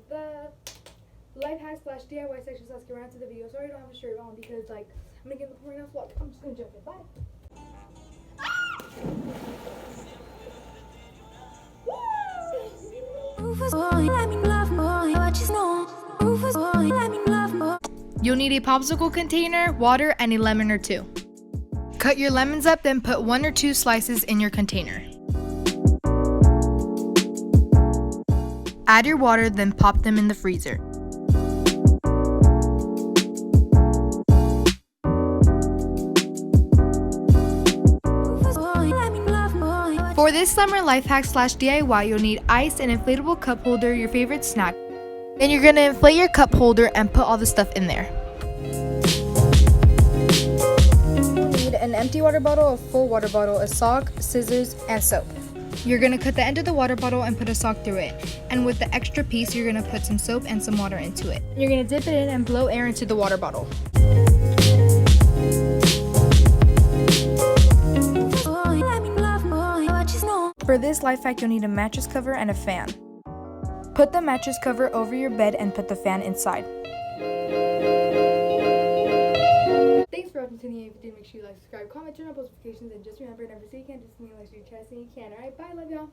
the life hack slash DIY section. So let's get around to the video. Sorry I don't have a shirt on because like I'm gonna get in the pouring out vlog. I'm just gonna jump in. Bye. You'll need a popsicle container, water, and a lemon or two. Cut your lemons up, then put 1 or 2 slices in your container. Add your water, then pop them in the freezer. For this summer life hack slash DIY, you'll need ice, an inflatable cup holder, your favorite snack. Then you're gonna inflate your cup holder and put all the stuff in there. You'll need an empty water bottle, a full water bottle, a sock, scissors, and soap. You're gonna cut the end of the water bottle and put a sock through it. And with the extra piece, you're gonna put some soap and some water into it. You're gonna dip it in and blow air into the water bottle. For this life hack, you'll need a mattress cover and a fan. Put the mattress cover over your bed and put the fan inside. Thanks for watching. If you did, make sure you like, subscribe, comment, turn on post notifications, and just remember, never say you can, just mean like you try saying you can. Alright, bye, love y'all.